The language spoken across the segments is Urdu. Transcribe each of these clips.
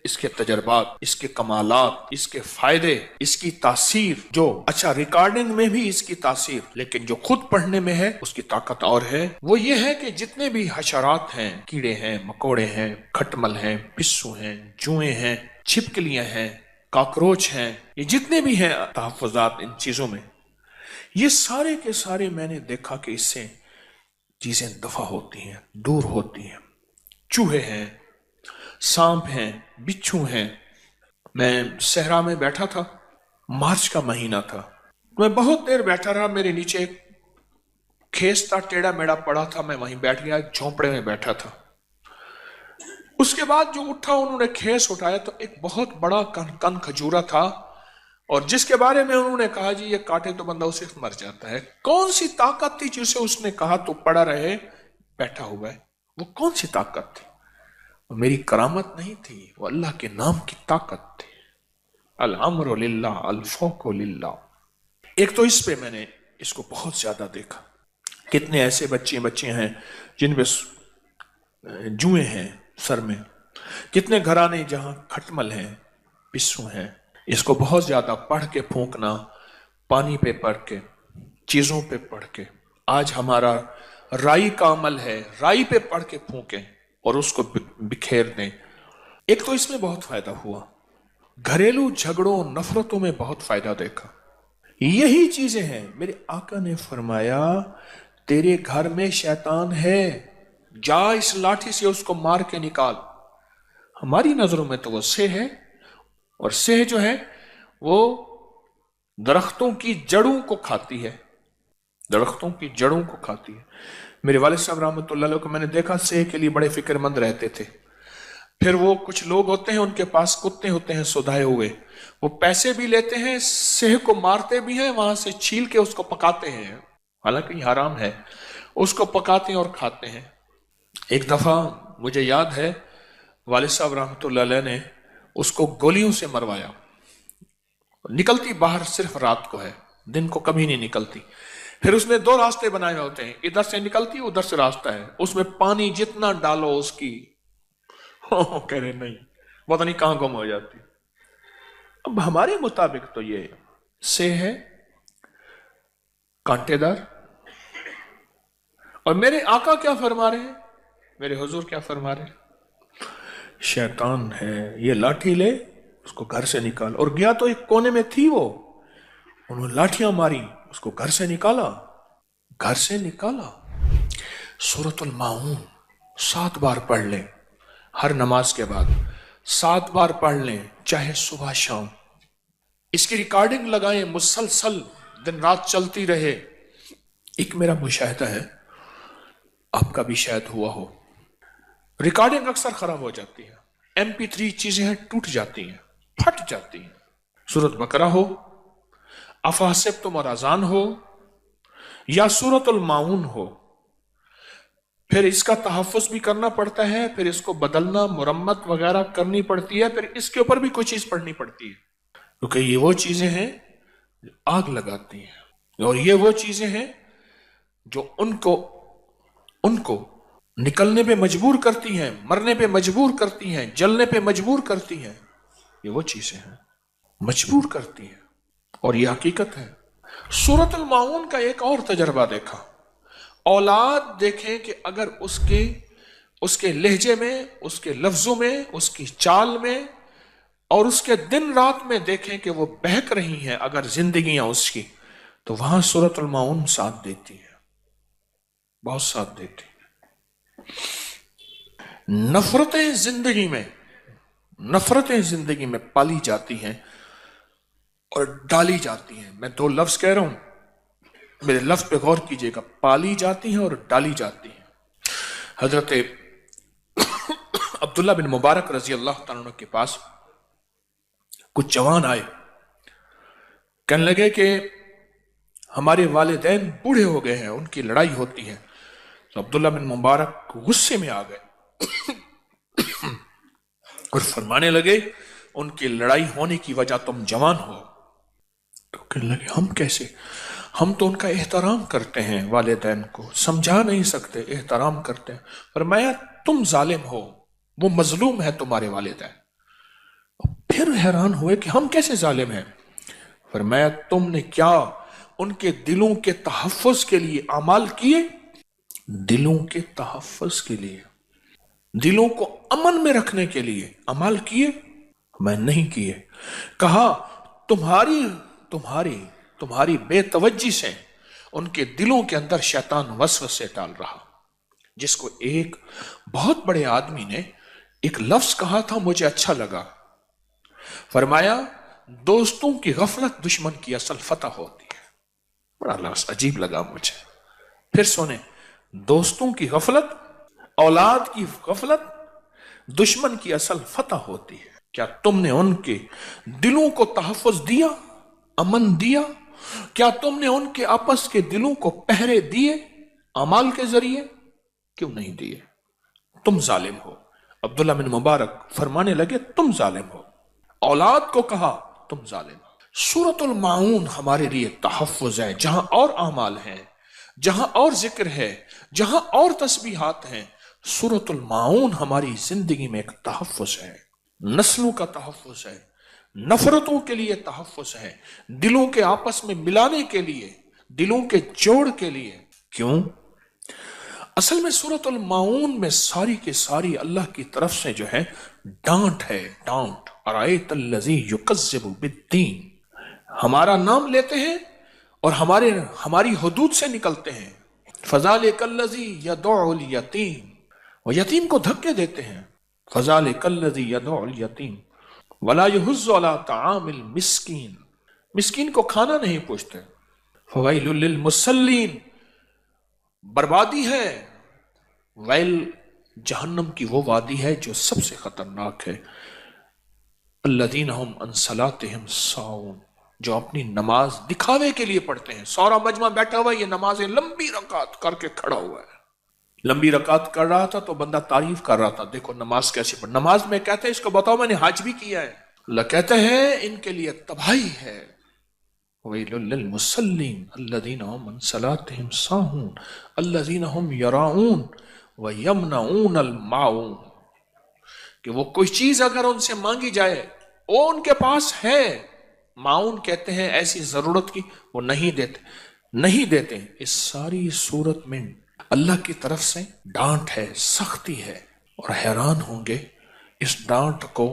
اس کے تجربات، اس کے کمالات، اس کے فائدے، اس کی تاثیر، جو اچھا ریکارڈنگ میں بھی اس کی تاثیر، لیکن جو خود پڑھنے میں ہے اس کی طاقت اور ہے، وہ یہ ہے کہ جتنے بھی حشرات ہیں، کیڑے ہیں، مکوڑے ہیں، کھٹمل ہیں، پسو ہیں، جوئیں ہیں، چھپکلیاں ہیں، کاکروچ ہیں، یہ جتنے بھی ہیں تحفظات ان چیزوں میں، یہ سارے کے سارے میں نے دیکھا کہ اس سے چیزیں دفع ہوتی ہیں، دور ہوتی ہیں۔ چوہے ہیں، سانپ ہیں، بچھو ہیں۔ میں صحرا میں بیٹھا تھا، مارچ کا مہینہ تھا، میں بہت دیر بیٹھا رہا، میرے نیچے ایک کھیس تھا، ٹیڑھا میڑا پڑا تھا، میں وہیں بیٹھ گیا، جھونپڑے میں بیٹھا تھا۔ اس کے بعد جو اٹھا، انہوں نے کھیس اٹھایا تو ایک بہت بڑا کن کھجورا تھا، اور جس کے بارے میں انہوں نے کہا جی یہ کاٹے تو بندہ اسے مر جاتا ہے۔ کون سی طاقت تھی جسے اس نے کہا تو پڑا رہے، بیٹھا ہوا ہے؟ وہ کون سی طاقت تھی؟ وہ میری کرامت نہیں تھی، وہ اللہ کے نام کی طاقت تھی۔ الامر للہ الفوق للہ۔ ایک تو اس پہ میں نے اس کو بہت زیادہ دیکھا، کتنے ایسے بچے ہیں جن میں جوئیں ہیں سر میں، کتنے گھرانے جہاں کھٹمل ہیں، پسو ہیں۔ اس کو بہت زیادہ پڑھ کے پھونکنا، پانی پہ پڑھ کے، چیزوں پہ پڑھ کے۔ آج ہمارا رائی کا عمل ہے، رائی پہ پڑھ کے پھونکیں اور اس کو بکھیر دیں۔ ایک تو اس میں بہت فائدہ ہوا، گھریلو جھگڑوں نفرتوں میں بہت فائدہ دیکھا۔ یہی چیزیں ہیں، میرے آقا نے فرمایا تیرے گھر میں شیطان ہے، جا اس لاٹھی سے اس کو مار کے نکال۔ ہماری نظروں میں تو وہ سہ ہے، اور سہ جو ہے وہ درختوں کی جڑوں کو کھاتی ہے، درختوں کی جڑوں کو کھاتی ہے۔ میرے والد صاحب رحمۃ اللہ علیہ کو میں نے دیکھا سہ کے لیے بڑے فکر مند رہتے تھے۔ پھر وہ کچھ لوگ ہوتے ہیں، ان کے پاس کتے ہوتے ہیں سودھائے ہوئے، وہ پیسے بھی لیتے ہیں، سہ کو مارتے بھی ہیں، وہاں سے چھیل کے اس کو پکاتے ہیں، حالانکہ یہ حرام ہے، اس کو پکاتے ہیں اور کھاتے ہیں۔ ایک دفعہ مجھے یاد ہے والد صاحب رحمۃ اللہ علیہ نے اس کو گولیوں سے مروایا، نکلتی باہر صرف رات کو ہے، دن کو کبھی نہیں نکلتی۔ پھر اس نے دو راستے بنائے ہوتے ہیں، ادھر سے نکلتی ادھر سے راستہ ہے، اس میں پانی جتنا ڈالو اس کی کہہ رہے نہیں پتہ نہیں کہاں گم ہو جاتی۔ اب ہمارے مطابق تو یہ سے ہے کانٹے دار، اور میرے آقا کیا فرما رہے ہیں، میرے حضور کیا فرما رہے ہیں؟ شیطان ہے، یہ لاٹھی لے اس کو گھر سے نکال۔ اور گیا تو ایک کونے میں تھی، وہ انہوں نے لاٹھیاں ماری، اس کو گھر سے نکالا، گھر سے نکالا۔ سورۃ الماعون 7 بار پڑھ لیں، ہر نماز کے بعد 7 بار پڑھ لیں، چاہے صبح شام۔ اس کی ریکارڈنگ لگائیں، مسلسل دن رات چلتی رہے۔ ایک میرا مشاہدہ ہے، آپ کا بھی شاید ہوا ہو، ریکارڈنگ اکثر خراب ہو جاتی ہے، MP3 چیزیں ہیں ٹوٹ جاتی ہیں، پھٹ جاتی ہیں۔ سورۃ بقرہ ہو، افحسبتم اور اذان ہو، یا سورۃ الماعون ہو، پھر اس کا تحفظ بھی کرنا پڑتا ہے، پھر اس کو بدلنا، مرمت وغیرہ کرنی پڑتی ہے، پھر اس کے اوپر بھی کوئی چیز پڑھنی پڑتی ہے، کیونکہ یہ وہ چیزیں ہیں جو آگ لگاتی ہیں، اور یہ وہ چیزیں ہیں جو ان کو نکلنے پہ مجبور کرتی ہیں، مرنے پہ مجبور کرتی ہیں، جلنے پہ مجبور کرتی ہیں۔ یہ وہ چیزیں ہیں مجبور کرتی ہیں، اور یہ حقیقت ہے۔ سورۃ الماعون کا ایک اور تجربہ دیکھا، اولاد دیکھیں کہ اگر اس کے لہجے میں، اس کے لفظوں میں، اس کی چال میں، اور اس کے دن رات میں دیکھیں کہ وہ بہک رہی ہیں اگر زندگیاں اس کی، تو وہاں سورۃ الماعون ساتھ دیتی ہے، بہت ساتھ دیتی ہے۔ نفرتیں زندگی میں پالی جاتی ہیں اور ڈالی جاتی ہیں۔ میں 2 لفظ کہہ رہا ہوں، میرے لفظ پہ غور کیجئے گا، پالی جاتی ہیں اور ڈالی جاتی ہیں۔ حضرت عبداللہ بن مبارک رضی اللہ تعالیٰ عنہ کے پاس کچھ جوان آئے، کہنے لگے کہ ہمارے والدین بوڑھے ہو گئے ہیں، ان کی لڑائی ہوتی ہے۔ تو عبداللہ بن مبارک غصے میں آ گئے اور فرمانے لگے ان کی لڑائی ہونے کی وجہ تم جوان ہو۔ تو کہنے لگے ہم کیسے؟ ہم تو ان کا احترام کرتے ہیں، والدین کو سمجھا نہیں سکتے، احترام کرتے ہیں۔ فرمایا تم ظالم ہو، وہ مظلوم ہے تمہارے والدین، پھر حیران ہوئے کہ ہم کیسے ظالم ہیں؟ فرمایا تم نے کیا ان کے دلوں کے تحفظ کے لیے اعمال کیے؟ دلوں کے تحفظ کے لیے، دلوں کو امن میں رکھنے کے لیے اعمال کیے؟ میں نہیں کیے۔ کہا تمہاری بے توجہی سے ان کے دلوں کے اندر شیطان وسوسے ڈال رہا، جس کو ایک بہت بڑے آدمی نے ایک لفظ کہا تھا، مجھے اچھا لگا۔ فرمایا دوستوں کی غفلت دشمن کی اصل فتح ہوتی ہے۔ بڑا لفظ عجیب لگا مجھے۔ پھر سنیں، دوستوں کی غفلت، اولاد کی غفلت دشمن کی اصل فتح ہوتی ہے۔ کیا تم نے ان کے دلوں کو تحفظ دیا، امن دیا؟ کیا تم نے ان کے آپس کے دلوں کو پہرے دیے اعمال کے ذریعے؟ کیوں نہیں دیے؟ تم ظالم ہو۔ عبداللہ بن مبارک فرمانے لگے تم ظالم ہو۔ اولاد کو کہا تم ظالم ہو۔ سورۃ الماعون ہمارے لیے تحفظ ہے، جہاں اور اعمال ہیں، جہاں اور ذکر ہے، جہاں اور تسبیحات ہیں، سورۃ الماعون ہماری زندگی میں ایک تحفظ ہے، نسلوں کا تحفظ ہے، نفرتوں کے لیے تحفظ ہے، دلوں کے آپس میں ملانے کے لیے، دلوں کے جوڑ کے لیے۔ کیوں؟ اصل میں سورۃ الماعون میں ساری کی ساری اللہ کی طرف سے جو ہے ڈانٹ ہے، ڈانٹ۔ ارائیت الذی یکذب بالدین، ہمارا نام لیتے ہیں اور ہماری حدود سے نکلتے ہیں۔ فذالک الذی یدع الیتیم، وہ یتیم کو دھکے دیتے ہیں۔ فذالک الذی یدع الیتیم ولا یحض علی طعام المسکین، مسکین کو کھانا نہیں پوچھتے۔ فویل للمصلین، بربادی ہے، ویل جہنم کی وہ وادی ہے جو سب سے خطرناک ہے۔ الذین هم عن صلاتهم ساہون، جو اپنی نماز دکھاوے کے لیے پڑھتے ہیں۔ سورا مجمع بیٹھا ہوا ہے، یہ نمازیں لمبی رکعت کر کے کھڑا ہوا ہے، لمبی رکعت کر رہا تھا تو بندہ تعریف کر رہا تھا، دیکھو نماز کیسے پڑھ۔ نماز میں کہتے ہیں اس کو بتاؤ میں نے حج بھی کیا ہے۔ اللہ کہتے ہیں ان کے لیے تباہی ہے۔ ویل للمصلین الذین هم عن صلاتهم ساہون الذین هم یراؤون ویمنعون الماعون، کہ وہ کوئی چیز اگر ان سے مانگی جائے وہ ان کے پاس ہے، معاون کہتے ہیں ایسی ضرورت کی، وہ نہیں دیتے۔ اس ساری صورت میں اللہ کی طرف سے ڈانٹ ہے، سختی ہے، اور حیران ہوں گے اس ڈانٹ کو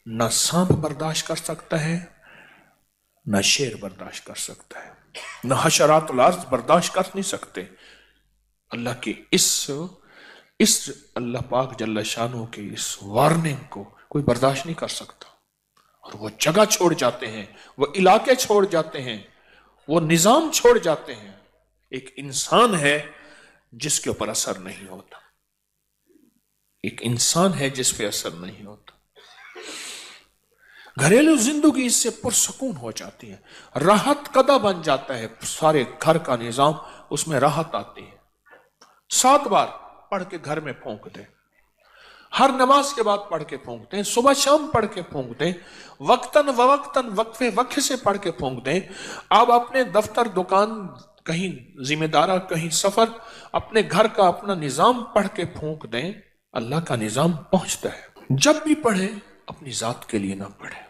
نہ سانپ برداشت کر سکتا ہے، نہ شیر برداشت کر سکتا ہے، نہ حشرات الارض برداشت کر نہیں سکتے۔ اللہ کی اس اللہ پاک جل شانہ کے اس وارننگ کو کوئی برداشت نہیں کر سکتا، اور وہ جگہ چھوڑ جاتے ہیں، وہ علاقے چھوڑ جاتے ہیں، وہ نظام چھوڑ جاتے ہیں۔ ایک انسان ہے جس کے اوپر اثر نہیں ہوتا، ایک انسان ہے جس پہ اثر نہیں ہوتا۔ گھریلو زندگی اس سے پرسکون ہو جاتی ہے، راحت قدہ بن جاتا ہے، سارے گھر کا نظام اس میں راحت آتی ہے۔ 7 بار پڑھ کے گھر میں پھونک دیں، ہر نماز کے بعد پڑھ کے پھونک دیں، صبح شام پڑھ کے پھونک دیں، وقتاً وقتاً وقفے وقفے سے پڑھ کے پھونک دیں۔ آپ اپنے دفتر، دکان، کہیں ذمہ دارہ، کہیں سفر، اپنے گھر کا اپنا نظام پڑھ کے پھونک دیں، اللہ کا نظام پہنچتا ہے۔ جب بھی پڑھیں اپنی ذات کے لیے نہ پڑھیں،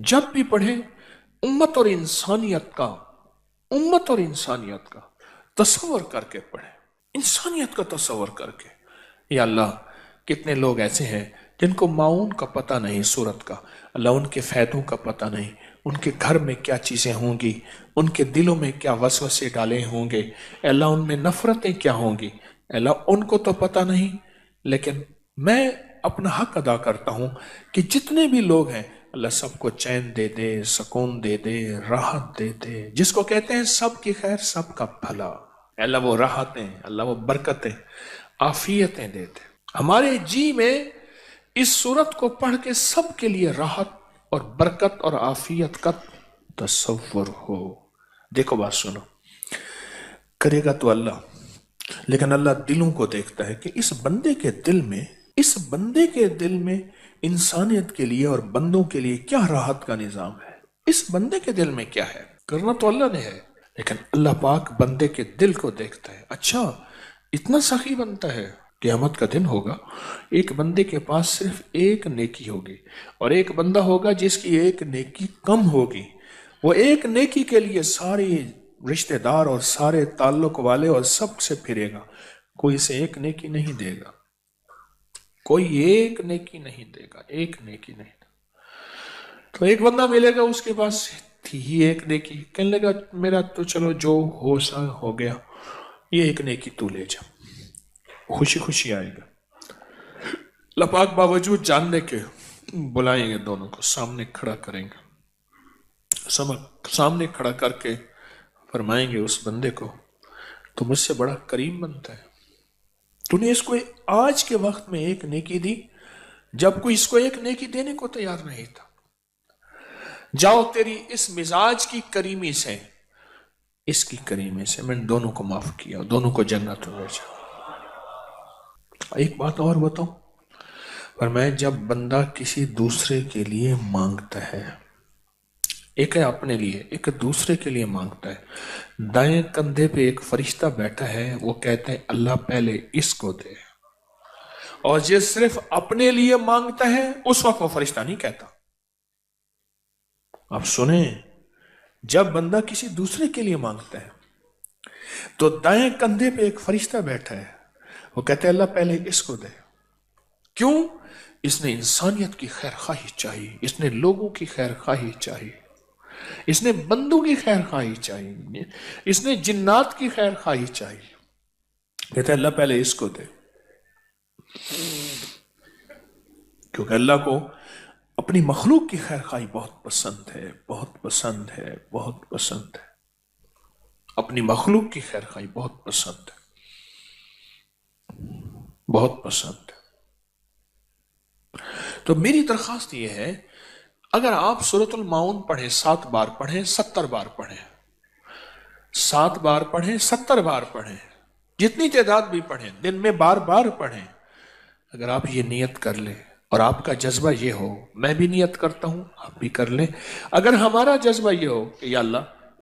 جب بھی پڑھیں امت اور انسانیت کا تصور کر کے پڑھیں، انسانیت کا تصور کر کے۔ یا اللہ کتنے لوگ ایسے ہیں جن کو معاون کا پتہ نہیں، صورت کا، اللہ ان کے فائدوں کا پتہ نہیں، ان کے گھر میں کیا چیزیں ہوں گی، ان کے دلوں میں کیا وسوسے ڈالے ہوں گے، اللہ ان میں نفرتیں کیا ہوں گی، اللہ ان کو تو پتہ نہیں۔ لیکن میں اپنا حق ادا کرتا ہوں کہ جتنے بھی لوگ ہیں اللہ سب کو چین دے دے، سکون دے دے، راحت دے دے، جس کو کہتے ہیں سب کی خیر، سب کا بھلا۔ اللہ وہ راحتیں، اللہ وہ برکتیں، عافیتیں دے دے ہمارے جی میں۔ اس صورت کو پڑھ کے سب کے لیے راحت اور برکت اور عافیت کا تصور ہو۔ دیکھو بات سنو، کرے گا تو اللہ، لیکن اللہ دلوں کو دیکھتا ہے کہ اس بندے کے دل میں انسانیت کے لیے اور بندوں کے لیے کیا راحت کا نظام ہے، اس بندے کے دل میں کیا ہے۔ کرنا تو اللہ نے ہے، لیکن اللہ پاک بندے کے دل کو دیکھتا ہے۔ اچھا اتنا سخی بنتا ہے، قیامت کا دن ہوگا، ایک بندے کے پاس صرف ایک نیکی ہوگی، اور ایک بندہ ہوگا جس کی ایک نیکی کم ہوگی. وہ ایک نیکی کے لیے سارے رشتہ دار اور سارے تعلق والے اور سب سے پھرے گا، کوئی اسے ایک نیکی نہیں دے گا، کوئی ایک نیکی نہیں دے گا، ایک نیکی نہیں دے گا. تو ایک بندہ ملے گا، اس کے پاس تھی ہی ایک نیکی، کہنے لگا میرا تو چلو جو ہو سا ہو گیا، یہ ایک نیکی تو لے جا. خوشی خوشی آئے گا. اللہ پاک باوجود جاننے کے بلائیں گے، دونوں کو سامنے کھڑا کریں گے، سامنے کھڑا کر کے فرمائیں گے اس بندے کو تو مجھ سے بڑا کریم بنتا ہے، تو نے اس کو آج کے وقت میں ایک نیکی دی جب کوئی اس کو ایک نیکی دینے کو تیار نہیں تھا. جاؤ تیری اس مزاج کی کریمی سے، اس کی کریمی سے میں نے دونوں کو معاف کیا، دونوں کو جنت میں بھیجا. ایک بات اور بتاؤں، فرمایا جب بندہ کسی دوسرے کے لیے مانگتا ہے، ایک ہے اپنے لیے، ایک دوسرے کے لیے مانگتا ہے، دائیں کندھے پہ ایک فرشتہ بیٹھا ہے، وہ کہتا ہے اللہ پہلے اس کو دے. اور جو صرف اپنے لیے مانگتا ہے اس وقت وہ فرشتہ نہیں کہتا. آپ سنیں، جب بندہ کسی دوسرے کے لیے مانگتا ہے تو دائیں کندھے پہ ایک فرشتہ بیٹھا ہے، وہ کہتا ہے اللہ پہلے اس کو دے. کیوں؟ اس نے انسانیت کی خیر خواہی چاہیے، اس نے لوگوں کی خیر خواہی چاہیے، اس نے بندوں کی خیر خواہی چاہیے، اس نے جنات کی خیر خواہی چاہیے. کہتا ہے اللہ پہلے اس کو دے، کیونکہ اللہ کو اپنی مخلوق کی خیر خواہی بہت پسند ہے، بہت پسند ہے، بہت پسند ہے. اپنی مخلوق کی خیر خواہی بہت پسند ہے، بہت پسند ہے. تو میری درخواست یہ ہے، اگر آپ سورۃ الماؤن پڑھیں 7 بار پڑھیں، 70 بار پڑھیں، 7 بار پڑھیں، 70 بار پڑھیں، جتنی تعداد بھی پڑھیں، دن میں بار بار پڑھیں، اگر آپ یہ نیت کر لیں اور آپ کا جذبہ یہ ہو، میں بھی نیت کرتا ہوں آپ بھی کر لیں، اگر ہمارا جذبہ یہ ہو کہ یا اللہ